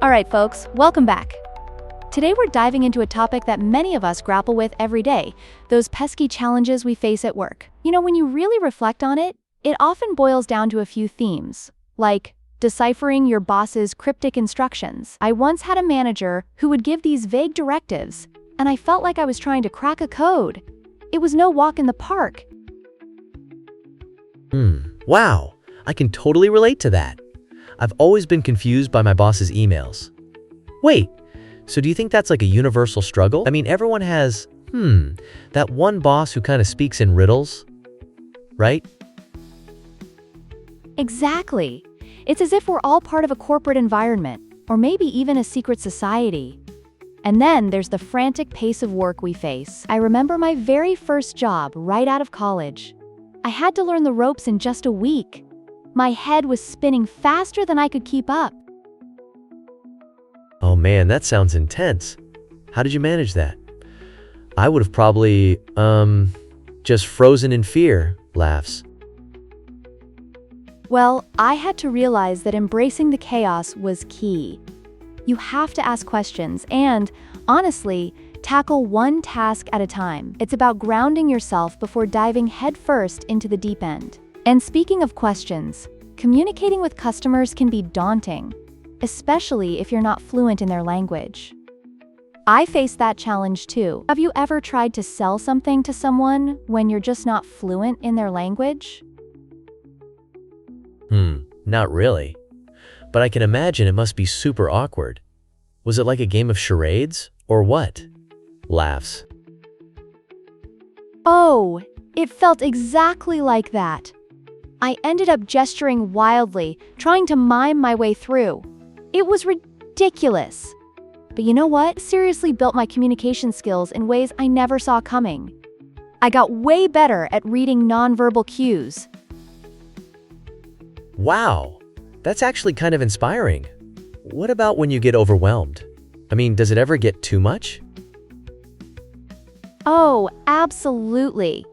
All right, folks, welcome back. Today we're diving into a topic that many of us grapple with every day, those pesky challenges we face at work. When you really reflect on it, it often boils down to a few themes, like deciphering your boss's cryptic instructions. I once had a manager who would give these vague directives, and I felt like I was trying to crack a code. It was no walk in the park. Wow, I can totally relate to that. I've always been confused by my boss's emails. Wait, so do you think that's like a universal struggle? I mean, everyone has, that one boss who kind of speaks in riddles, right? Exactly. It's as if we're all part of a corporate environment, or maybe even a secret society. And then there's the frantic pace of work we face. I remember my very first job right out of college. I had to learn the ropes in just a week. My head was spinning faster than I could keep up. Oh man, that sounds intense. How did you manage that? I would have probably, just frozen in fear, laughs. Well, I had to realize that embracing the chaos was key. You have to ask questions and, honestly, tackle one task at a time. It's about grounding yourself before diving headfirst into the deep end. And speaking of questions, communicating with customers can be daunting, especially if you're not fluent in their language. I faced that challenge too. Have you ever tried to sell something to someone when you're just not fluent in their language? Not really. But I can imagine it must be super awkward. Was it like a game of charades, or what? Laughs. Oh, it felt exactly like that. I ended up gesturing wildly, trying to mime my way through. It was ridiculous. But you know what? It seriously built my communication skills in ways I never saw coming. I got way better at reading nonverbal cues. Wow, that's actually kind of inspiring. What about when you get overwhelmed? I mean, does it ever get too much? Oh, absolutely.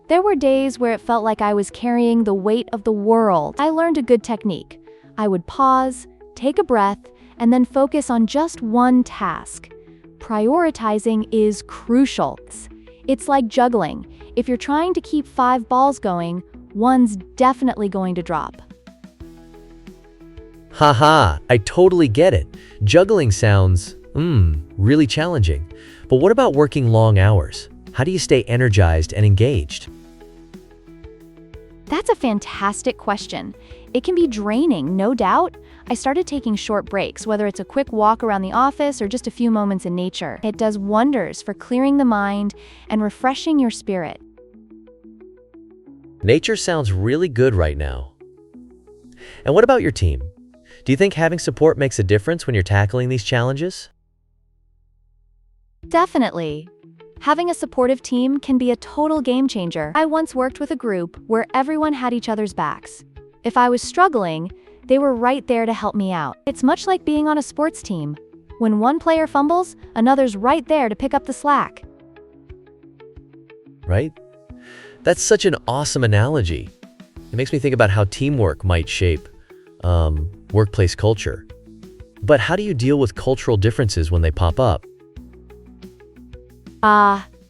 There were days where it felt like I was carrying the weight of the world. I learned a good technique. I would pause, take a breath, and then focus on just one task. Prioritizing is crucial. It's like juggling. If you're trying to keep 5 balls going, one's definitely going to drop. Haha, I totally get it. Juggling sounds, really challenging. But what about working long hours? How do you stay energized and engaged? That's a fantastic question. It can be draining, no doubt. I started taking short breaks, whether it's a quick walk around the office or just a few moments in nature. It does wonders for clearing the mind and refreshing your spirit. Nature sounds really good right now. And what about your team? Do you think having support makes a difference when you're tackling these challenges? Definitely. Having a supportive team can be a total game changer. I once worked with a group where everyone had each other's backs. If I was struggling, they were right there to help me out. It's much like being on a sports team. When one player fumbles, another's right there to pick up the slack. Right? That's such an awesome analogy. It makes me think about how teamwork might shape workplace culture. But how do you deal with cultural differences when they pop up?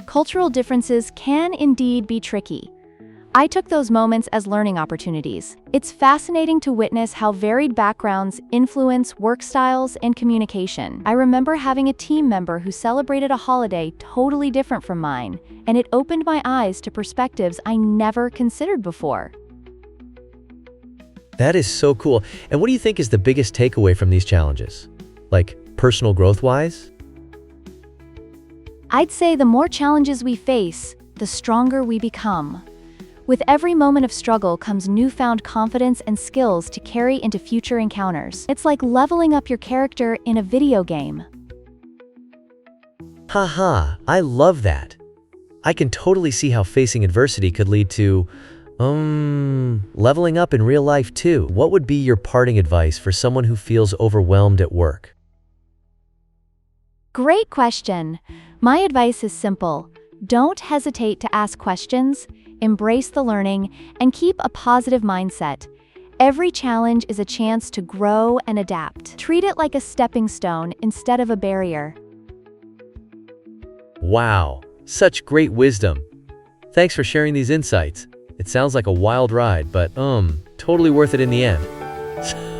Cultural differences can indeed be tricky. I took those moments as learning opportunities. It's fascinating to witness how varied backgrounds influence work styles and communication. I remember having a team member who celebrated a holiday totally different from mine, and it opened my eyes to perspectives I never considered before. That is so cool. And what do you think is the biggest takeaway from these challenges? Like, personal growth-wise? I'd say the more challenges we face, the stronger we become. With every moment of struggle comes newfound confidence and skills to carry into future encounters. It's like leveling up your character in a video game. Haha, I love that. I can totally see how facing adversity could lead to, leveling up in real life too. What would be your parting advice for someone who feels overwhelmed at work? Great question. My advice is simple. Don't hesitate to ask questions, embrace the learning, and keep a positive mindset. Every challenge is a chance to grow and adapt. Treat it like a stepping stone instead of a barrier. Wow, such great wisdom. Thanks for sharing these insights. It sounds like a wild ride, but totally worth it in the end.